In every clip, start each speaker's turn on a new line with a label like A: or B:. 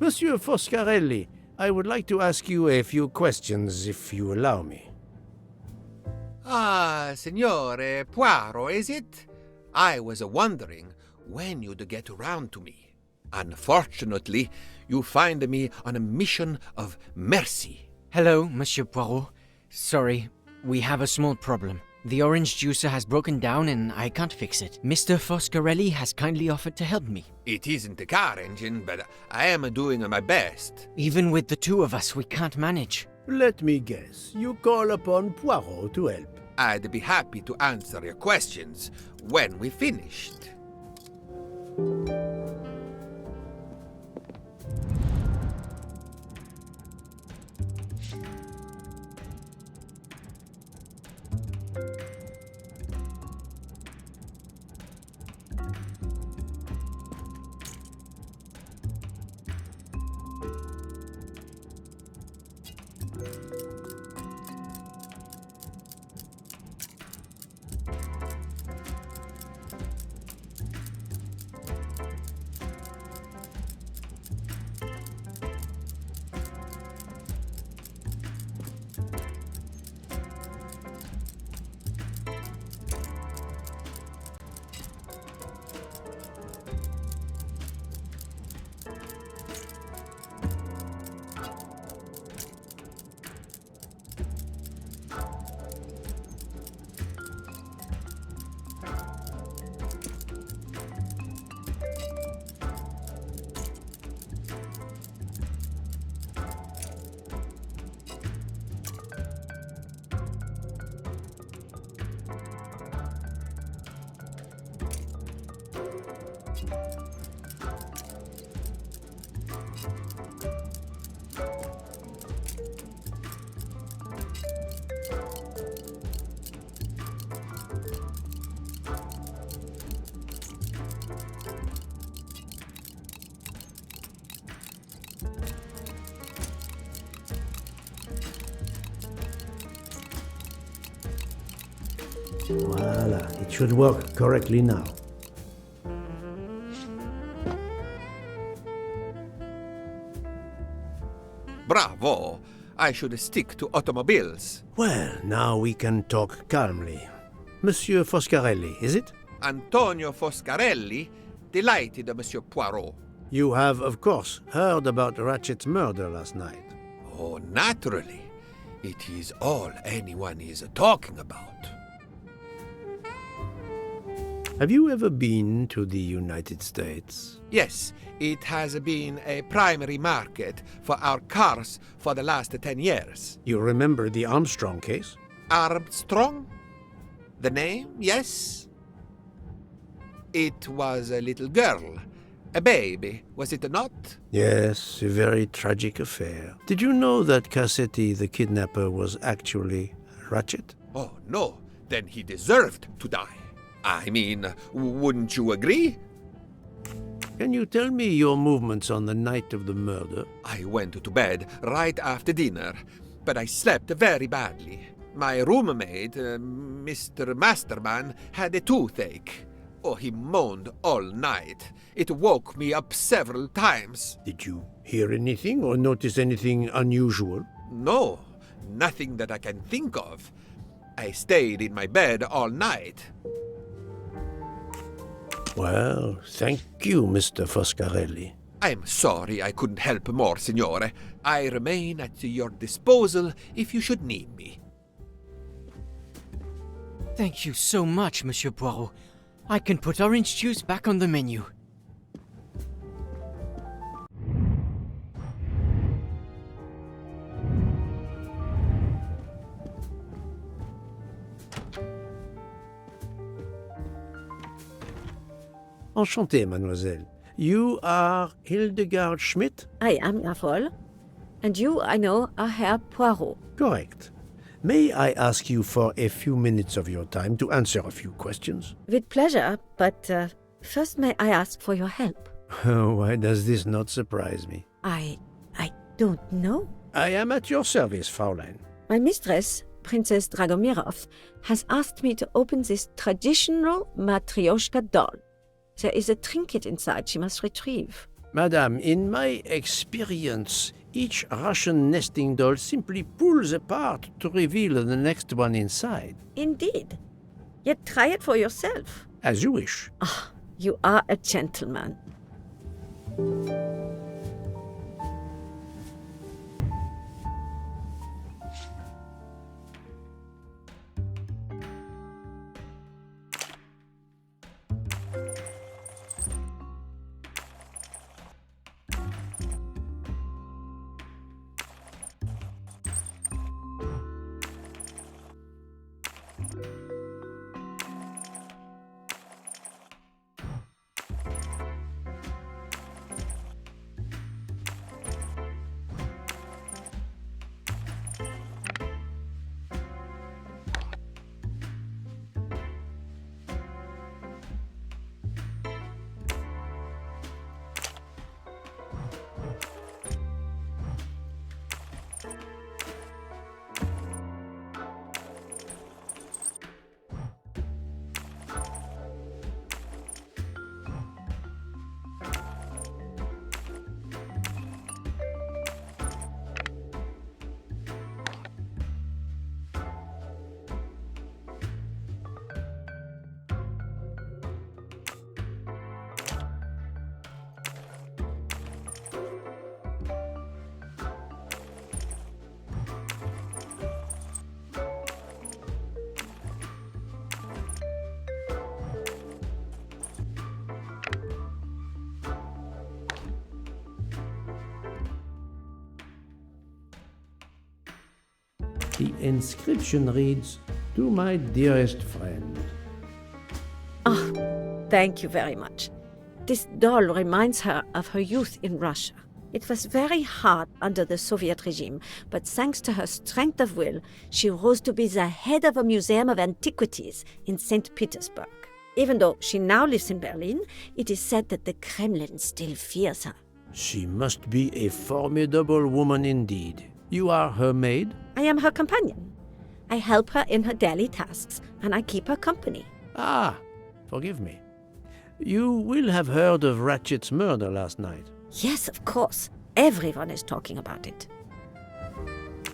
A: Monsieur Foscarelli, I would like to ask you a few questions, if you allow me.
B: Ah, Signore Poirot, is it? I was wondering when you'd get around to me. Unfortunately, you find me on a mission of mercy.
C: Hello, Monsieur Poirot. Sorry, we have a small problem. The orange juicer has broken down and I can't fix it. Mr. Foscarelli has kindly offered to help me.
B: It isn't a car engine, but I am doing my best.
C: Even with the two of us, we can't manage.
A: Let me guess, you call upon Poirot to help.
B: I'd be happy to answer your questions when we finished.
A: Voila, it should work correctly now.
B: Bravo! I should stick to automobiles.
A: Well, now we can talk calmly. Monsieur Foscarelli, is it?
B: Antonio Foscarelli, delighted, Monsieur Poirot.
A: You have, of course, heard about Ratchet's murder last night.
B: Oh, naturally. It is all anyone is talking about.
A: Have you ever been to the United States?
B: Yes, it has been a primary market for our cars for the last 10 years.
A: You remember the Armstrong case?
B: Armstrong? The name, yes? It was a little girl, a baby, was it not?
A: Yes, a very tragic affair. Did you know that Cassetti, the kidnapper, was actually Ratchet?
B: Oh, no, then he deserved to die. I mean, wouldn't you agree?
A: Can you tell me your movements on the night of the murder?
B: I went to bed right after dinner, but I slept very badly. My roommate, Mr. Masterman, had a toothache. Oh, he moaned all night. It woke me up several times.
A: Did you hear anything or notice anything unusual?
B: No, nothing that I can think of. I stayed in my bed all night.
A: Well, thank you, Mr. Foscarelli.
B: I'm sorry I couldn't help more, Signore. I remain at your disposal if you should need me.
C: Thank you so much, Monsieur Poirot. I can put orange juice back on the menu.
A: Enchanté, mademoiselle. You are Hildegard Schmidt?
D: I am, jawohl. And you, I know, are Herr Poirot.
A: Correct. May I ask you for a few minutes of your time to answer a few questions?
D: With pleasure, but first may I ask for your help?
A: Why does this not surprise me?
D: I don't know.
A: I am at your service, Fraulein.
D: My mistress, Princess Dragomirov, has asked me to open this traditional Matryoshka doll. There is a trinket inside she must retrieve.
A: Madame, in my experience, each Russian nesting doll simply pulls apart to reveal the next one inside.
D: Indeed. Yet try it for yourself.
A: As you wish.
D: Ah, you are a gentleman.
A: The inscription reads, "To my dearest friend."
D: Ah, thank you very much. This doll reminds her of her youth in Russia. It was very hard under the Soviet regime, but thanks to her strength of will, she rose to be the head of a museum of antiquities in St. Petersburg. Even though she now lives in Berlin, it is said that the Kremlin still fears her.
A: She must be a formidable woman indeed. You are her maid?
D: I am her companion. I help her in her daily tasks, and I keep her company.
A: Ah, forgive me. You will have heard of Ratchet's murder last night.
D: Yes, of course. Everyone is talking about it.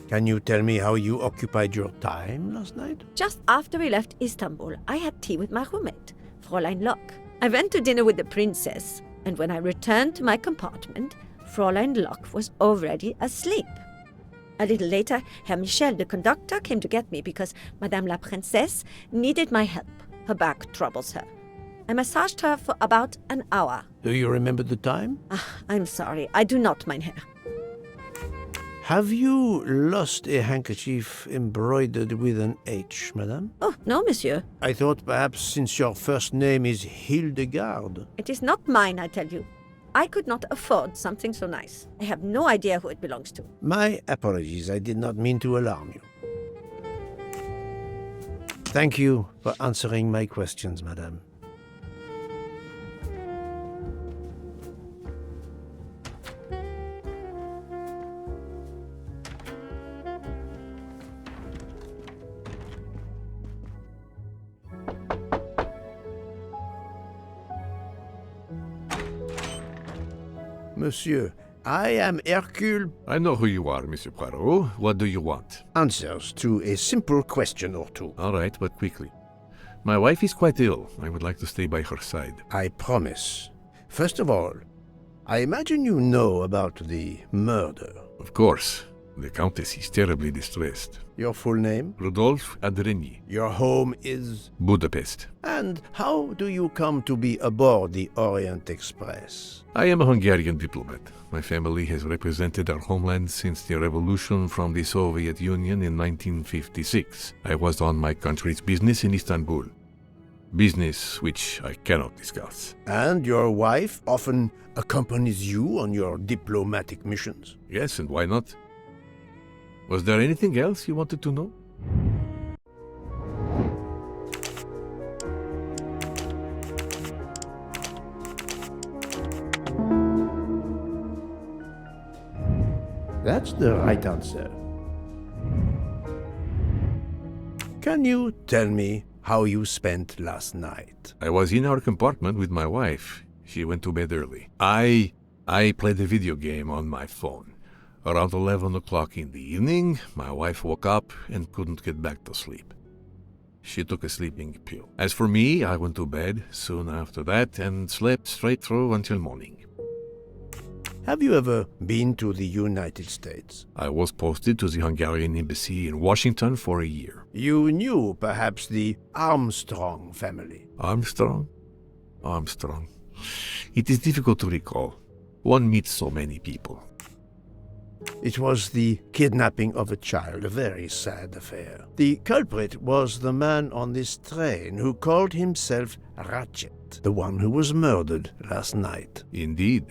A: Can you tell me how you occupied your time last night?
D: Just after we left Istanbul, I had tea with my roommate, Fräulein Locke. I went to dinner with the princess, and when I returned to my compartment, Fräulein Locke was already asleep. A little later, Herr Michel, the conductor, came to get me because Madame la Princesse needed my help. Her back troubles her. I massaged her for about an hour.
A: Do you remember the time?
D: I'm sorry, I do not, mein Herr.
A: Have you lost a handkerchief embroidered with an H, madame?
D: Oh, no, monsieur.
A: I thought perhaps since your first name is Hildegard.
D: It is not mine, I tell you. I could not afford something so nice. I have no idea who it belongs to.
A: My apologies, I did not mean to alarm you. Thank you for answering my questions, madame. Monsieur, I am Hercule.
E: I know who you are, Monsieur Poirot. What do you want?
A: Answers to a simple question or two.
E: All right, but quickly. My wife is quite ill. I would like to stay by her side.
A: I promise. First of all, I imagine you know about the murder.
E: Of course. The Countess is terribly distressed.
A: Your full name?
E: Rudolf Adreni.
A: Your home is?
E: Budapest.
A: And how do you come to be aboard the Orient Express?
E: I am a Hungarian diplomat. My family has represented our homeland since the revolution from the Soviet Union in 1956. I was on my country's business in Istanbul. Business which I cannot discuss.
A: And your wife often accompanies you on your diplomatic missions?
E: Yes, and why not? Was there anything else you wanted to know?
A: That's the right answer. Can you tell me how you spent last night?
E: I was in our compartment with my wife. She went to bed early. I I played a video game on my phone. Around 11 o'clock in the evening, my wife woke up and couldn't get back to sleep. She took a sleeping pill. As for me, I went to bed soon after that and slept straight through until morning.
A: Have you ever been to the United States?
E: I was posted to the Hungarian embassy in Washington for a year.
A: You knew, perhaps, the Armstrong family.
E: Armstrong? Armstrong. It is difficult to recall. One meets so many people.
A: It was the kidnapping of a child, a very sad affair. The culprit was the man on this train who called himself Ratchet, the one who was murdered last night.
E: Indeed.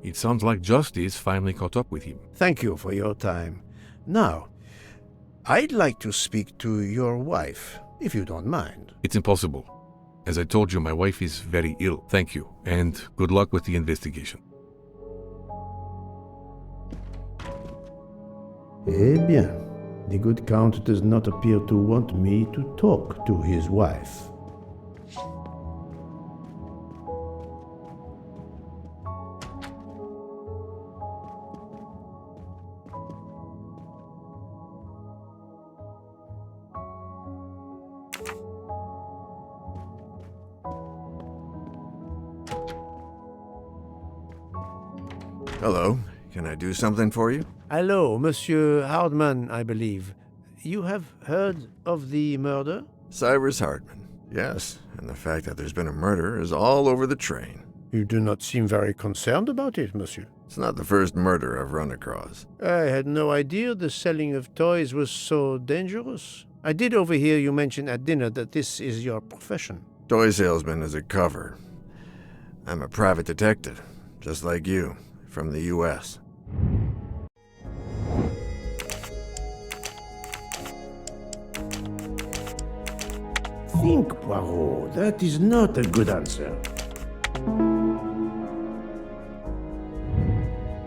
E: It sounds like justice finally caught up with him.
A: Thank you for your time. Now, I'd like to speak to your wife, if you don't mind.
E: It's impossible. As I told you, my wife is very ill. Thank you, and good luck with the investigation.
A: Eh bien, the good count does not appear to want me to talk to his wife.
F: Hello. Can I do something for you?
A: Hello, Monsieur Hardman, I believe. You have heard of the murder?
F: Cyrus Hardman. Yes, and the fact that there's been a murder is all over the train.
A: You do not seem very concerned about it, monsieur.
F: It's not the first murder I've run across.
A: I had no idea the selling of toys was so dangerous. I did overhear you mention at dinner that this is your profession.
F: Toy salesman is a cover. I'm a private detective, just like you, from the U.S.
A: Think, Poirot. That is not a good answer.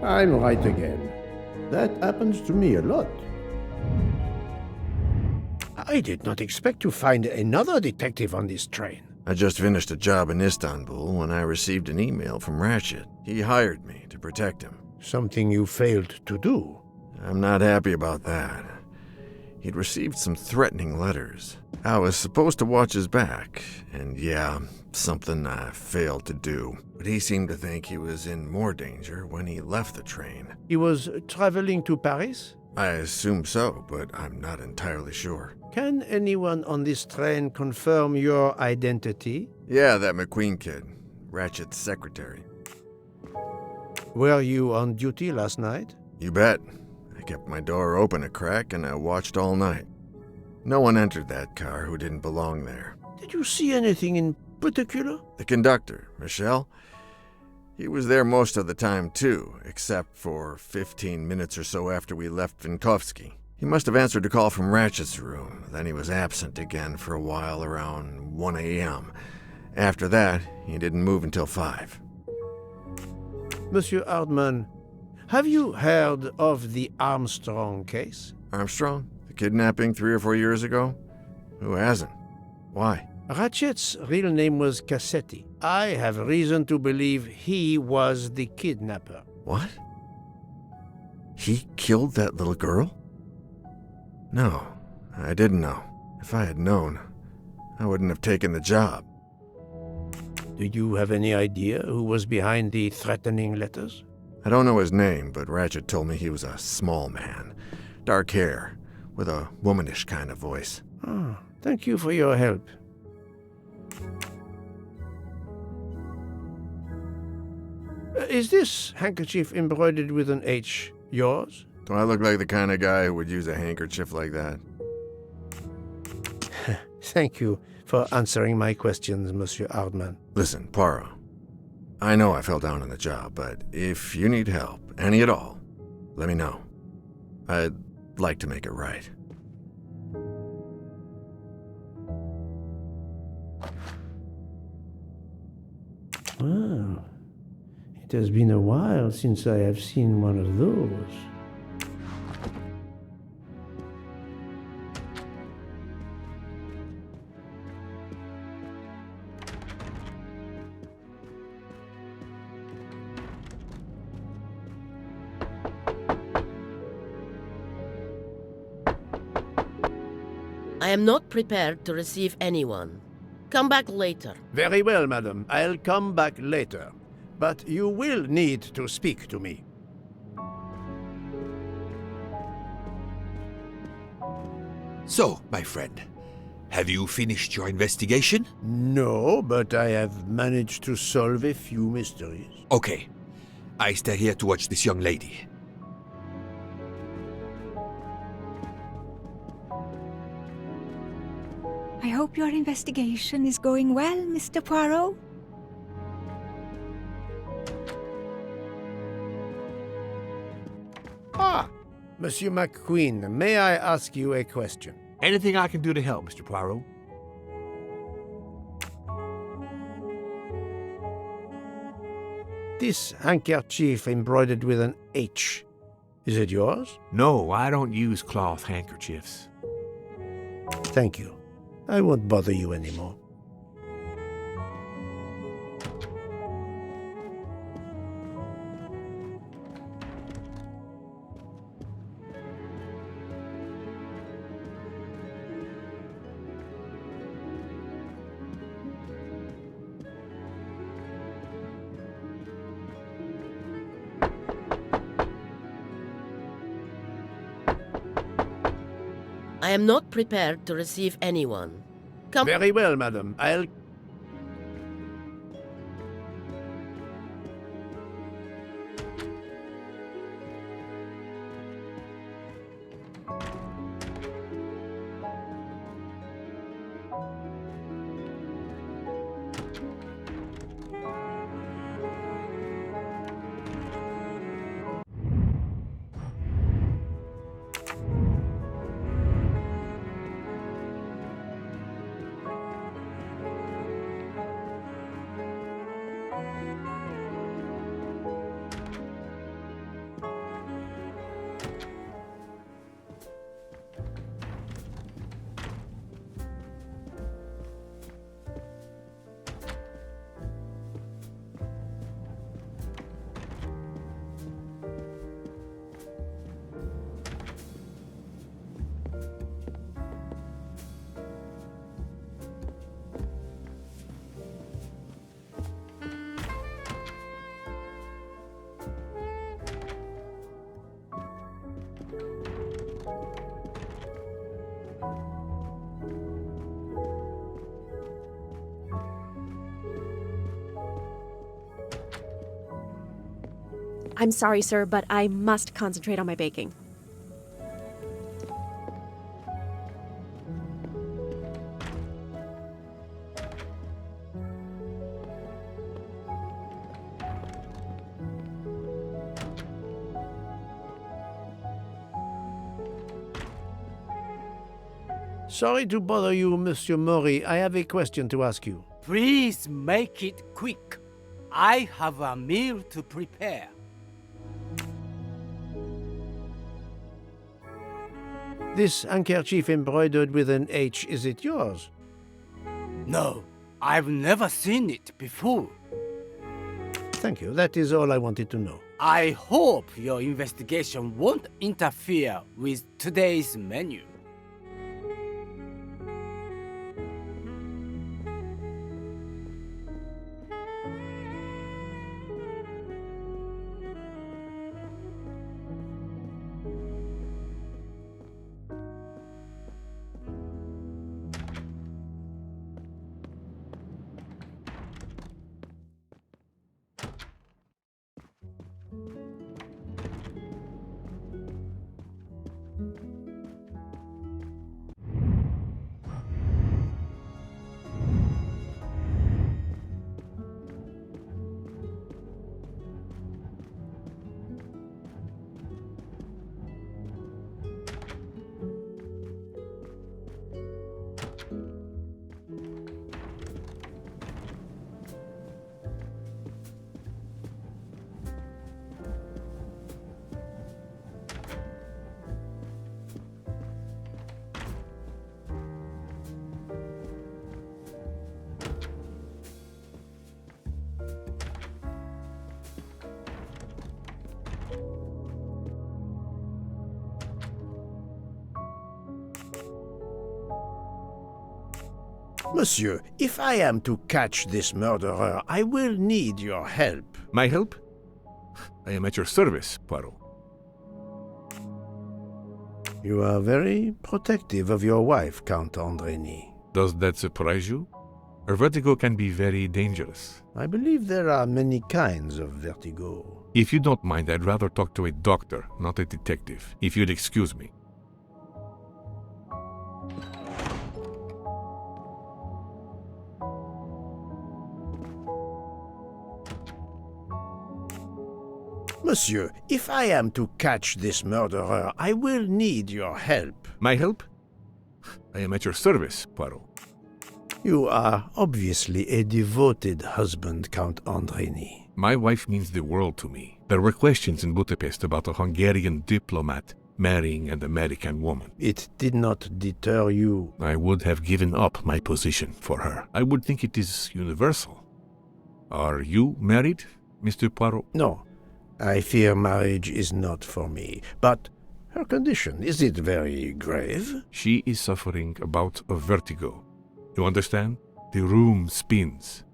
A: I'm right again. That happens to me a lot. I did not expect to find another detective on this train.
F: I just finished a job in Istanbul when I received an email from Ratchet. He hired me to protect him.
A: Something you failed to do.
F: I'm not happy about that. He'd received some threatening letters. I was supposed to watch his back, and yeah, something I failed to do. But he seemed to think he was in more danger when he left the train.
A: He was traveling to Paris?
F: I assume so, but I'm not entirely sure.
A: Can anyone on this train confirm your identity?
F: Yeah, that McQueen kid, Ratchet's secretary.
A: Were you on duty last night?
F: You bet. I kept my door open a crack and I watched all night. No one entered that car who didn't belong there.
A: Did you see anything in particular?
F: The conductor, Michel, he was there most of the time too, except for 15 minutes or so after we left Vinkovsky. He must have answered a call from Ratchet's room, then he was absent again for a while around 1 a.m. After that, he didn't move until 5.
A: Monsieur Hardman, have you heard of the Armstrong case?
F: Armstrong? The kidnapping 3 or 4 years ago? Who hasn't? Why?
A: Ratchet's real name was Cassetti. I have reason to believe he was the kidnapper.
F: What? He killed that little girl? No, I didn't know. If I had known, I wouldn't have taken the job.
A: Do you have any idea who was behind the threatening letters?
F: I don't know his name, but Ratchet told me he was a small man. Dark hair, with a womanish kind of voice.
A: Oh, thank you for your help. Is this handkerchief embroidered with an H yours?
F: Do I look like the kind of guy who would use a handkerchief like that?
A: Thank you for answering my questions, Monsieur Hardman.
F: Listen, Poirot. I know I fell down on the job, but if you need help, any at all, let me know. I'd like to make it right.
A: Well, it has been a while since I have seen one of those.
G: I am not prepared to receive anyone. Come back later.
A: Very well, madam. I'll come back later. But you will need to speak to me.
B: So, my friend, have you finished your investigation?
A: No, but I have managed to solve a few mysteries.
B: Okay. I stay here to watch this young lady.
H: I hope your investigation is going well, Mr. Poirot.
A: Ah, Monsieur McQueen, may I ask you a question?
I: Anything I can do to help, Mr. Poirot?
A: This handkerchief embroidered with an H, is it yours?
I: No, I don't use cloth handkerchiefs.
A: Thank you. I won't bother you anymore.
G: I am not prepared to receive anyone. Come.
A: Very well, madam. I'll...
J: I'm sorry, sir, but I must concentrate on my baking.
A: Sorry to bother you, Monsieur Mori. I have a question to ask you.
K: Please make it quick. I have a meal to prepare.
A: This handkerchief embroidered with an H, is it yours?
K: No, I've never seen it before.
A: Thank you. That is all I wanted to know.
K: I hope your investigation won't interfere with today's menu.
A: Monsieur, if I am to catch this murderer, I will need your help.
E: My help? I am at your service, Poirot.
A: You are very protective of your wife, Count Andrény.
E: Does that surprise you? Her vertigo can be very dangerous.
A: I believe there are many kinds of vertigo.
E: If you don't mind, I'd rather talk to a doctor, not a detective, if you'd excuse me.
A: Monsieur, if I am to catch this murderer, I will need your help.
E: My help? I am at your service, Poirot.
A: You are obviously a devoted husband, Count Andrény.
E: My wife means the world to me. There were questions in Budapest about a Hungarian diplomat marrying an American woman.
A: It did not deter you.
E: I would have given up my position for her. I would think it is universal. Are you married, Mr. Poirot?
A: No, I fear marriage is not for me. But her condition, is it very grave?
E: She is suffering a bout of vertigo. You understand? The room spins.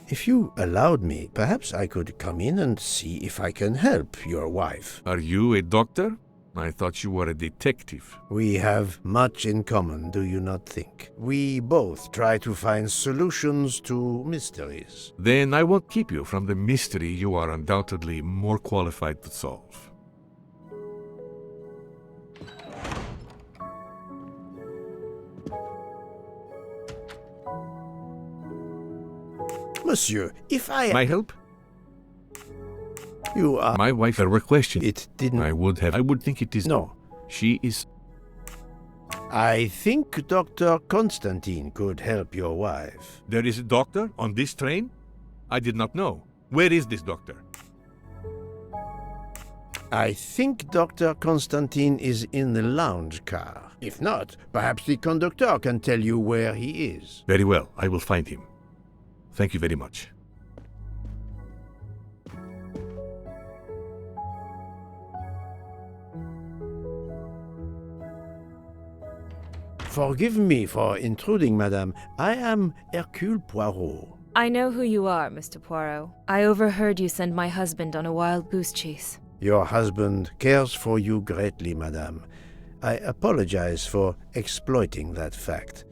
A: If you allowed me, perhaps I could come in and see if I can help your wife.
E: Are you a doctor? I thought you were a detective.
A: We have much in common, do you not think? We both try to find solutions to mysteries.
E: Then I won't keep you from the mystery you are undoubtedly more qualified to solve.
A: Monsieur, if I...
E: My help?
A: You are...
E: My wife, there were questions.
A: It didn't...
E: I would think it is...
A: No.
E: She is...
A: I think Dr. Constantine could help your wife.
E: There is a doctor on this train? I did not know. Where is this doctor?
A: I think Dr. Constantine is in the lounge car. If not, perhaps the conductor can tell you where he is.
E: Very well, I will find him. Thank you very much.
A: Forgive me for intruding, madame. I am Hercule Poirot.
L: I know who you are, Mr. Poirot. I overheard you send my husband on a wild goose chase.
A: Your husband cares for you greatly, madame. I apologize for exploiting that fact.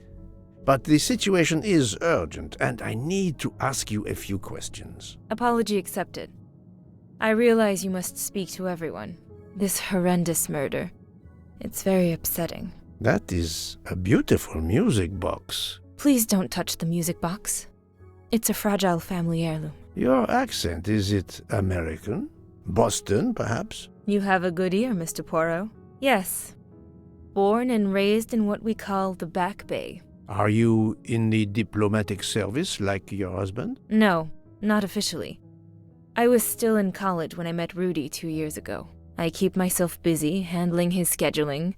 A: But the situation is urgent, and I need to ask you a few questions.
L: Apology accepted. I realize you must speak to everyone. This horrendous murder. It's very upsetting.
A: That is a beautiful music box.
L: Please don't touch the music box. It's a fragile family heirloom.
A: Your accent, is it American? Boston, perhaps?
L: You have a good ear, Mr. Poirot. Yes. Born and raised in what we call the Back Bay.
A: Are you in the diplomatic service like your husband?
L: No, not officially. I was still in college when I met Rudy 2 years ago. I keep myself busy handling his scheduling,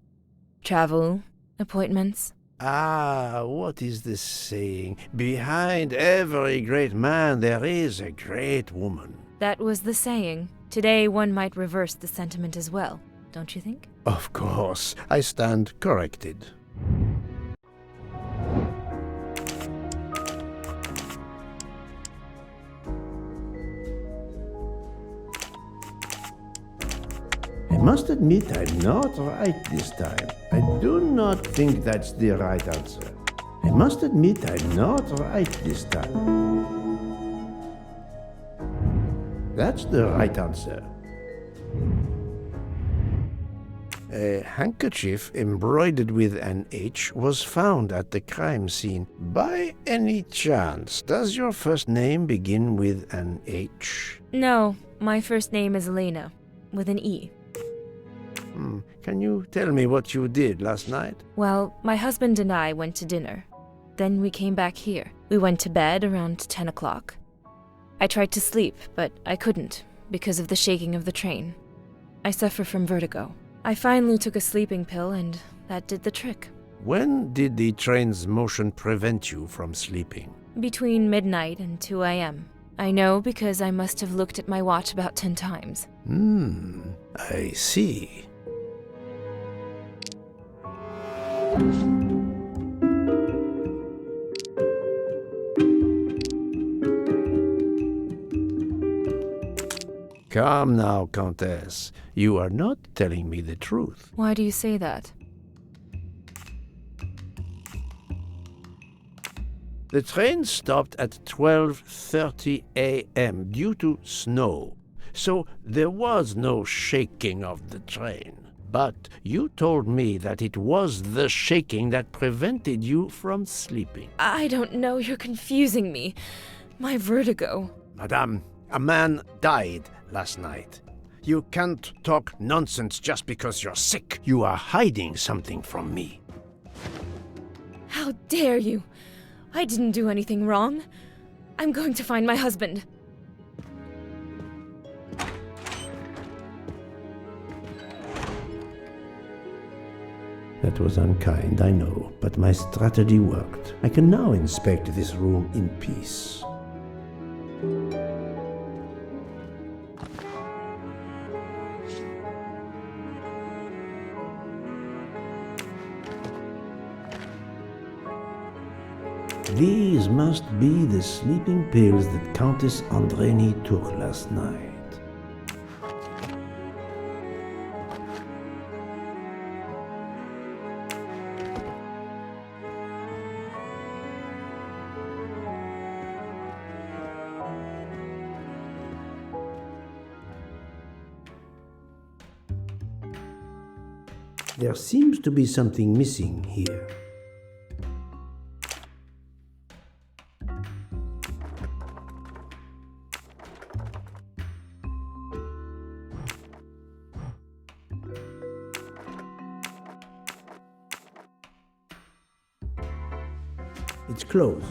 L: travel, appointments.
A: Ah, what is the saying? Behind every great man there is a great woman.
L: That was the saying. Today one might reverse the sentiment as well, don't you think?
A: Of course, I stand corrected. I must admit I'm not right this time. I do not think that's the right answer. I must admit I'm not right this time. That's the right answer. A handkerchief embroidered with an H was found at the crime scene. By any chance, does your first name begin with an H?
L: No, my first name is Elena, with an E.
A: Can you tell me what you did last night?
L: Well, my husband and I went to dinner. Then we came back here. We went to bed around 10 o'clock. I tried to sleep, but I couldn't, because of the shaking of the train. I suffer from vertigo. I finally took a sleeping pill, and that did the trick.
A: When did the train's motion prevent you from sleeping?
L: Between midnight and 2 a.m. I know because I must have looked at my watch about 10 times.
A: I see. Come now, Countess. You are not telling me the truth.
L: Why do you say that?
A: The train stopped at 12:30 a.m. due to snow, so there was no shaking of the train. But you told me that it was the shaking that prevented you from sleeping.
L: I don't know, you're confusing me. My vertigo.
A: Madame, a man died last night. You can't talk nonsense just because you're sick. You are hiding something from me.
L: How dare you? I didn't do anything wrong. I'm going to find my husband.
A: That was unkind, I know, but my strategy worked. I can now inspect this room in peace. These must be the sleeping pills that Countess Andreni took last night. There seems to be something missing here. It's closed.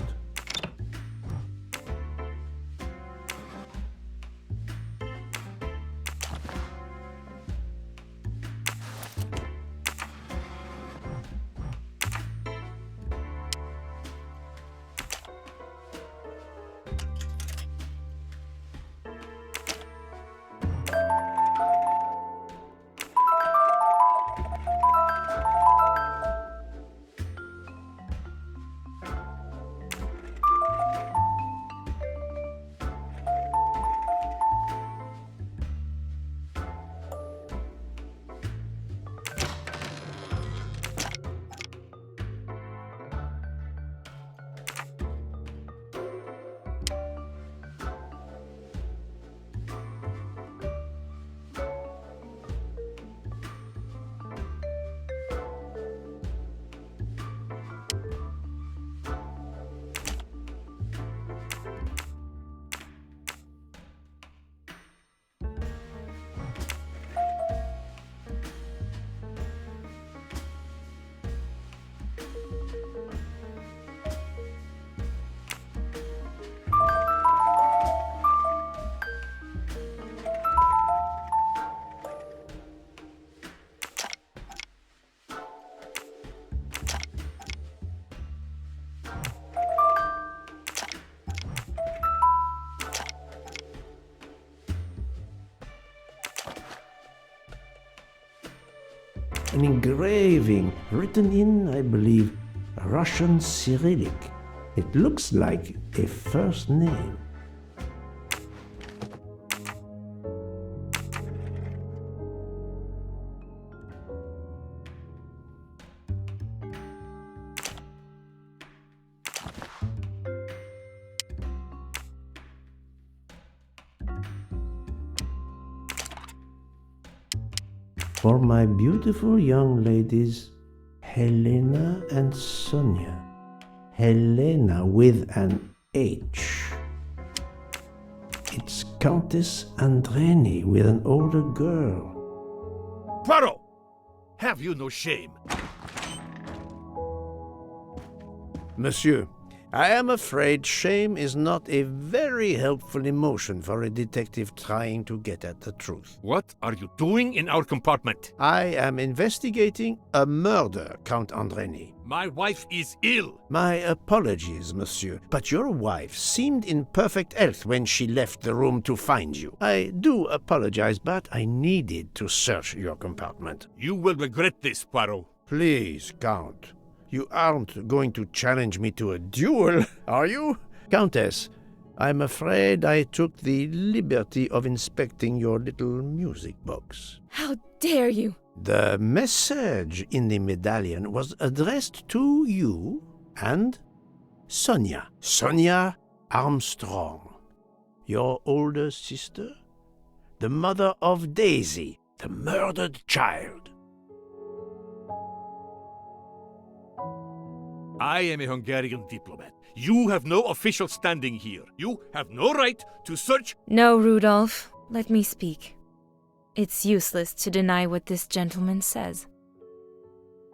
A: An engraving written in, I believe, Russian Cyrillic. It looks like a first name. For my beautiful young ladies, Helena and Sonia. Helena with an H. It's Countess Andreni with an older girl.
I: Poirot! Have you no shame?
A: Monsieur, I am afraid shame is not a very helpful emotion for a detective trying to get at the truth.
I: What are you doing in our compartment?
A: I am investigating a murder, Count Andreni.
I: My wife is ill.
A: My apologies, monsieur, but your wife seemed in perfect health when she left the room to find you. I do apologize, but I needed to search your compartment.
I: You will regret this, Poirot.
A: Please, Count. You aren't going to challenge me to a duel, are you? Countess, I'm afraid I took the liberty of inspecting your little music box.
L: How dare you!
A: The message in the medallion was addressed to you and Sonia. Sonia Armstrong, your older sister, the mother of Daisy, the murdered child.
I: I am a Hungarian diplomat. You have no official standing here. You have no right to search.
L: No, Rudolph. Let me speak. It's useless to deny what this gentleman says.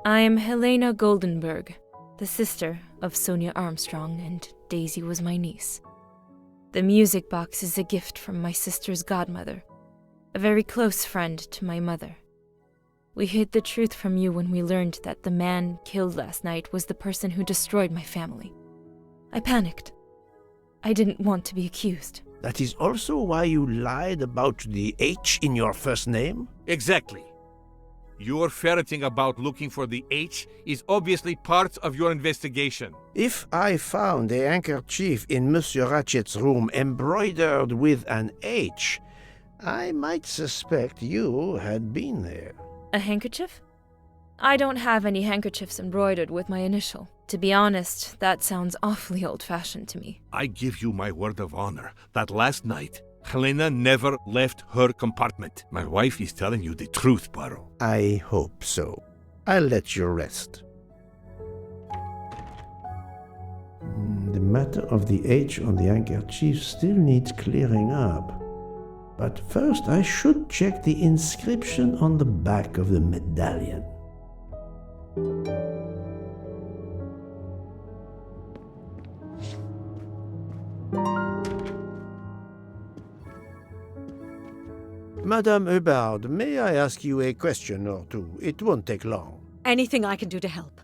L: I am Helena Goldenberg, the sister of Sonia Armstrong, and Daisy was my niece. The music box is a gift from my sister's godmother, a very close friend to my mother. We hid the truth from you when we learned that the man killed last night was the person who destroyed my family. I panicked. I didn't want to be accused.
A: That is also why you lied about the H in your first name?
I: Exactly. Your ferreting about looking for the H is obviously part of your investigation.
A: If I found a handkerchief in Monsieur Ratchet's room embroidered with an H, I might suspect you had been there.
L: A handkerchief? I don't have any handkerchiefs embroidered with my initial. To be honest, that sounds awfully old-fashioned to me.
I: I give you my word of honor that last night, Helena never left her compartment. My wife is telling you the truth, Poirot.
A: I hope so. I'll let you rest. The matter of the H on the handkerchief still needs clearing up. But first I should check the inscription on the back of the medallion. Madame Hubbard, may I ask you a question or two? It won't take long.
D: Anything I can do to help.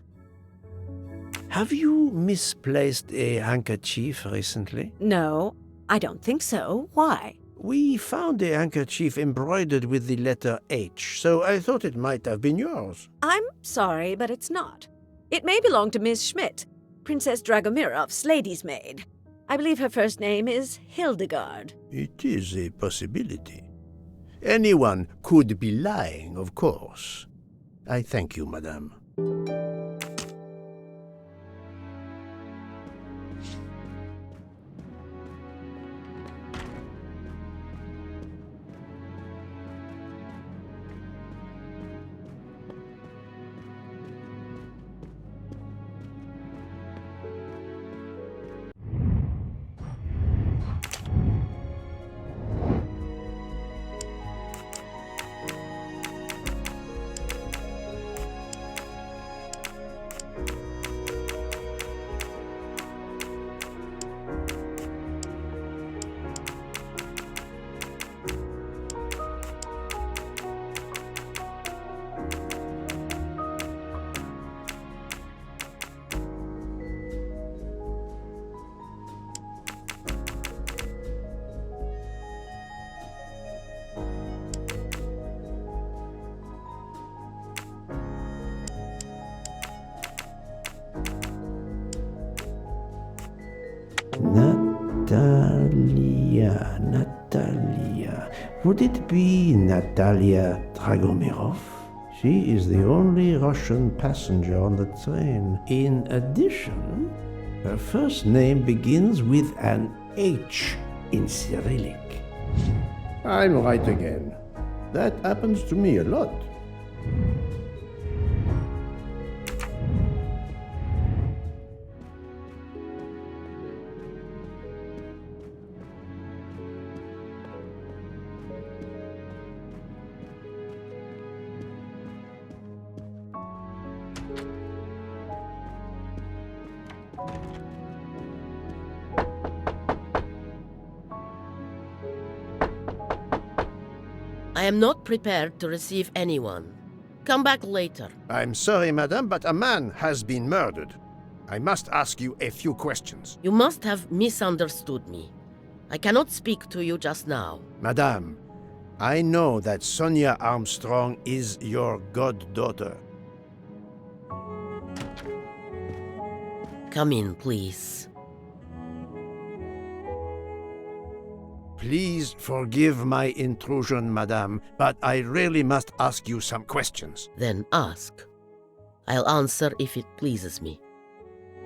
A: Have you misplaced a handkerchief recently?
D: No, I don't think so. Why?
A: We found a handkerchief embroidered with the letter H, so I thought it might have been yours.
D: I'm sorry, but it's not. It may belong to Miss Schmidt, Princess Dragomirov's lady's maid. I believe her first name is Hildegard.
A: It is a possibility. Anyone could be lying, of course. I thank you, madame. Natalia. Would it be Natalia Dragomirov? She is the only Russian passenger on the train. In addition, her first name begins with an H in Cyrillic. I'm right again. That happens to me a lot.
G: I am not prepared to receive anyone. Come back later.
A: I'm sorry, madame, but a man has been murdered. I must ask you a few questions.
G: You must have misunderstood me. I cannot speak to you just now.
A: Madame, I know that Sonia Armstrong is your goddaughter.
G: Come in, please.
A: Please forgive my intrusion, madame, but I really must ask you some questions.
G: Then ask. I'll answer if it pleases me.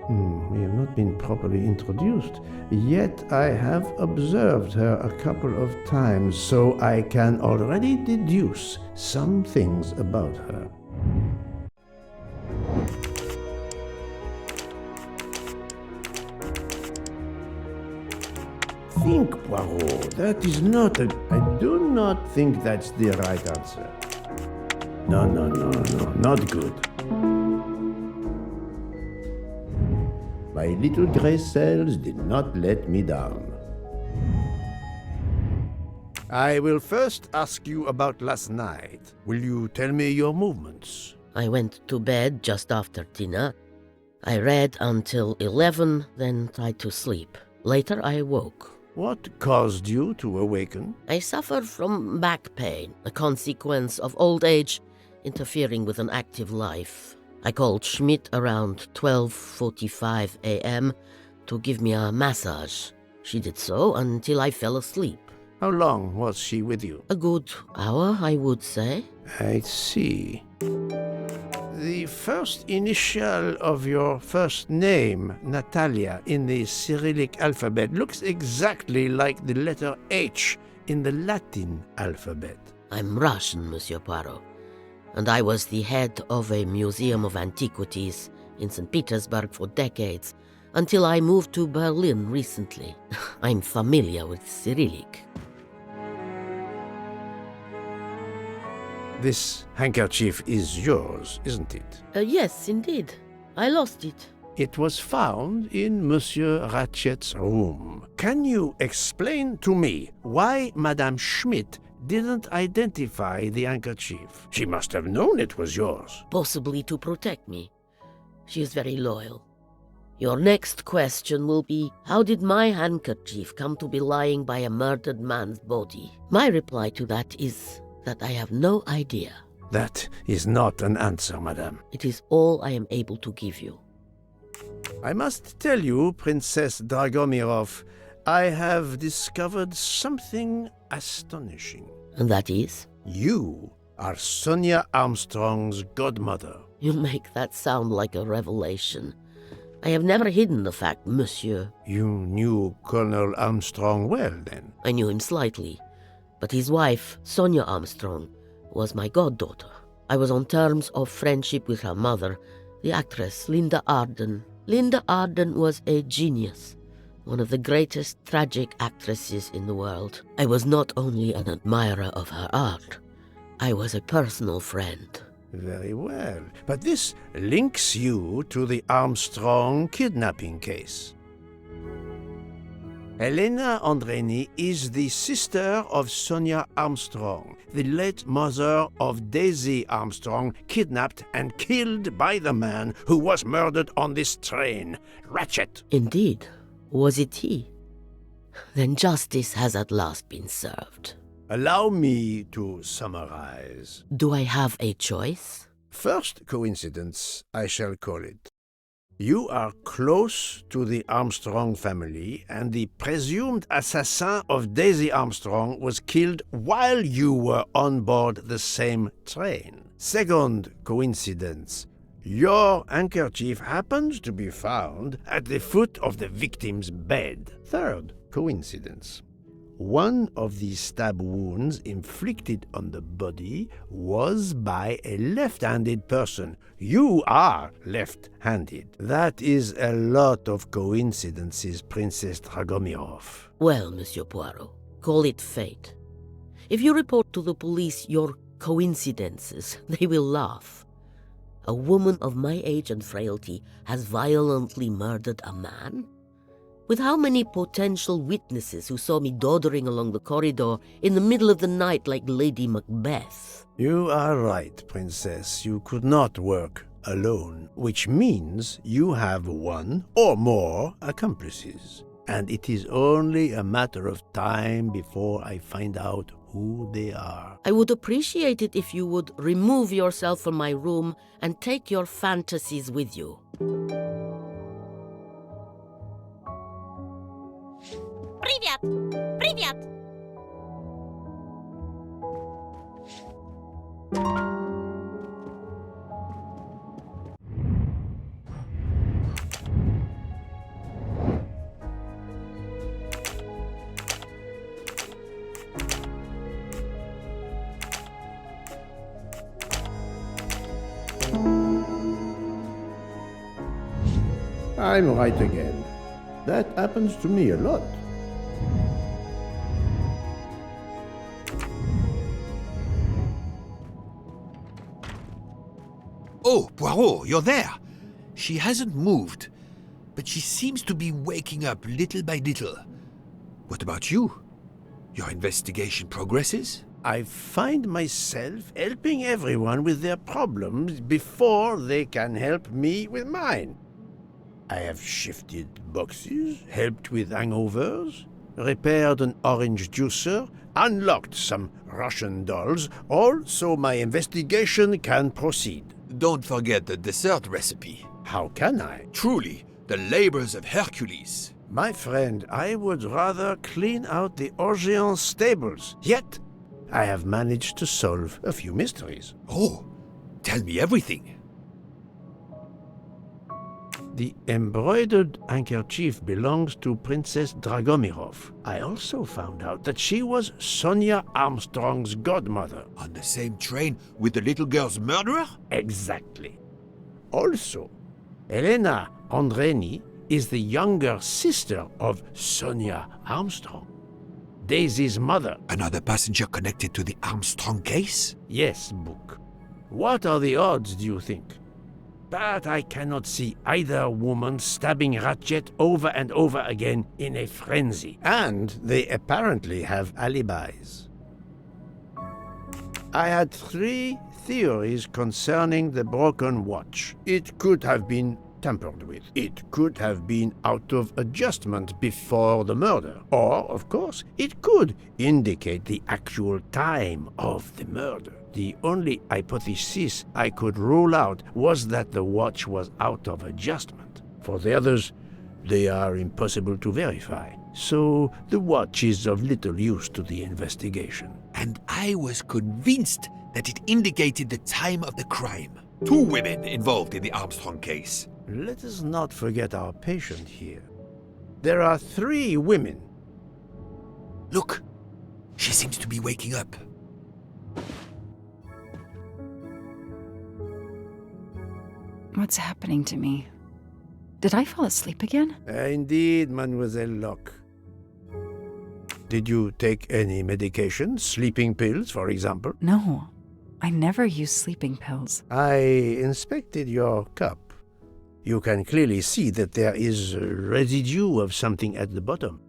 A: We have not been properly introduced, yet I have observed her a couple of times, so I can already deduce some things about her. Think, Poirot. That is not a... I do not think that's the right answer. No, not good. My little grey cells did not let me down. I will first ask you about last night. Will you tell me your movements?
G: I went to bed just after dinner. I read until 11, then tried to sleep. Later I woke.
A: What caused you to awaken?
G: I suffered from back pain, a consequence of old age interfering with an active life. I called Schmidt around 12:45 a.m. to give me a massage. She did so until I fell asleep.
A: How long was she with you?
G: A good hour, I would say.
A: I see. The first initial of your first name, Natalia, in the Cyrillic alphabet looks exactly like the letter H in the Latin alphabet.
G: I'm Russian, Monsieur Poirot, and I was the head of a museum of antiquities in St. Petersburg for decades, until I moved to Berlin recently. I'm familiar with Cyrillic.
A: This handkerchief is yours, isn't it?
G: Yes, indeed. I lost it.
A: It was found in Monsieur Ratchet's room. Can you explain to me why Madame Schmidt didn't identify the handkerchief? She must have known it was yours.
G: Possibly to protect me. She is very loyal. Your next question will be, how did my handkerchief come to be lying by a murdered man's body? My reply to that is that I have no idea.
A: That is not an answer, madame.
G: It is all I am able to give you.
A: I must tell you, Princess Dragomirov, I have discovered something astonishing.
G: And that is?
A: You are Sonia Armstrong's godmother.
G: You make that sound like a revelation. I have never hidden the fact, monsieur.
A: You knew Colonel Armstrong well, then?
G: I knew him slightly. But his wife, Sonia Armstrong, was my goddaughter. I was on terms of friendship with her mother, the actress Linda Arden. Linda Arden was a genius, one of the greatest tragic actresses in the world. I was not only an admirer of her art, I was a personal friend.
A: Very well. But this links you to the Armstrong kidnapping case. Elena Andreni is the sister of Sonia Armstrong, the late mother of Daisy Armstrong, kidnapped and killed by the man who was murdered on this train, Ratchet.
G: Indeed. Was it he? Then justice has at last been served.
A: Allow me to summarize.
G: Do I have a choice?
A: First coincidence, I shall call it. You are close to the Armstrong family, and the presumed assassin of Daisy Armstrong was killed while you were on board the same train. Second coincidence. Your handkerchief happens to be found at the foot of the victim's bed. Third coincidence. One of the stab wounds inflicted on the body was by a left-handed person. You are left-handed. That is a lot of coincidences, Princess Dragomirov.
G: Well, Monsieur Poirot, call it fate. If you report to the police your coincidences, they will laugh. A woman of my age and frailty has violently murdered a man? With how many potential witnesses who saw me doddering along the corridor in the middle of the night like Lady Macbeth?
A: You are right, Princess. You could not work alone, which means you have one or more accomplices. And it is only a matter of time before I find out who they are.
G: I would appreciate it if you would remove yourself from my room and take your fantasies with you.
M: Привет! Привет!
A: I'm right again. That happens to me a lot.
B: Oh, Poirot, you're there. She hasn't moved, but she seems to be waking up little by little. What about you? Your investigation progresses?
A: I find myself helping everyone with their problems before they can help me with mine. I have shifted boxes, helped with hangovers, repaired an orange juicer, unlocked some Russian dolls, all so my investigation can proceed.
B: Don't forget the dessert recipe.
A: How can I?
B: Truly, the labors of Hercules.
A: My friend, I would rather clean out the Orient stables. Yet, I have managed to solve a few mysteries.
B: Oh, tell me everything.
A: The embroidered handkerchief belongs to Princess Dragomirov. I also found out that she was Sonia Armstrong's godmother.
B: On the same train with the little girl's murderer?
A: Exactly. Also, Elena Andreni is the younger sister of Sonia Armstrong, Daisy's mother.
B: Another passenger connected to the Armstrong case?
A: Yes, Book. What are the odds, do you think? But I cannot see either woman stabbing Ratchet over and over again in a frenzy. And they apparently have alibis. I had 3 theories concerning the broken watch. It could have been tampered with. It could have been out of adjustment before the murder. Or, of course, it could indicate the actual time of the murder. The only hypothesis I could rule out was that the watch was out of adjustment. For the others, they are impossible to verify. So the watch is of little use to the investigation.
B: And I was convinced that it indicated the time of the crime. 2 women involved in the Armstrong case.
A: Let us not forget our patient here. There are 3 women.
B: Look, she seems to be waking up.
N: What's happening to me? Did I fall asleep again?
A: Indeed, Mademoiselle Locke. Did you take any medication? Sleeping pills, for example?
N: No, I never use sleeping pills.
A: I inspected your cup. You can clearly see that there is a residue of something at the bottom.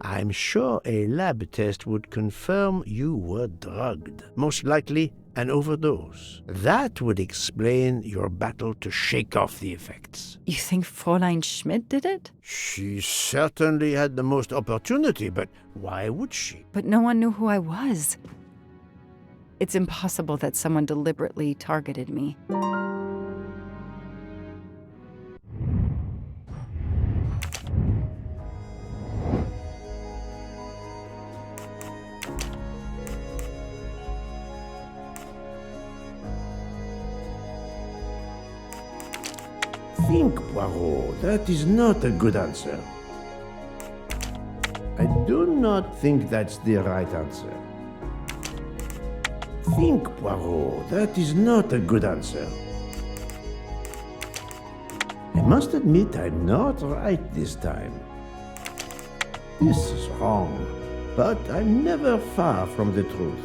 A: I'm sure a lab test would confirm you were drugged. Most likely an overdose. That would explain your battle to shake off the effects.
N: You think Fräulein Schmidt did it?
A: She certainly had the most opportunity, but why would she?
N: But no one knew who I was. It's impossible that someone deliberately targeted me.
A: Think, Poirot. That is not a good answer. I do not think that's the right answer. Think, Poirot. That is not a good answer. I must admit I'm not right this time. This is wrong, but I'm never far from the truth.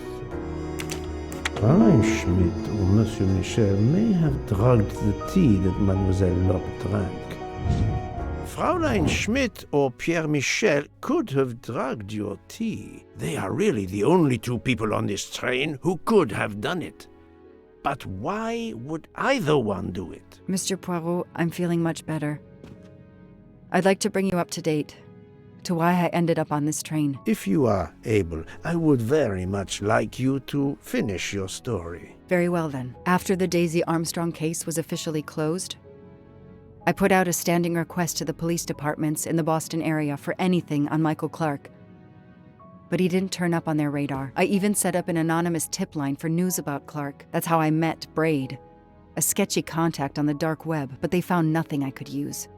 A: Fräulein Schmidt or Monsieur Michel may have drugged the tea that Mademoiselle Locke drank. Fräulein Schmidt or Pierre Michel could have drugged your tea. They are really the only 2 people on this train who could have done it. But why would either one do it?
N: Mr. Poirot, I'm feeling much better. I'd like to bring you up to date to why I ended up on this train.
A: If you are able, I would very much like you to finish your story.
N: Very well then. After the Daisy Armstrong case was officially closed, I put out a standing request to the police departments in the Boston area for anything on Michael Clark. But he didn't turn up on their radar. I even set up an anonymous tip line for news about Clark. That's how I met Braid. A sketchy contact on the dark web, but they found nothing I could use.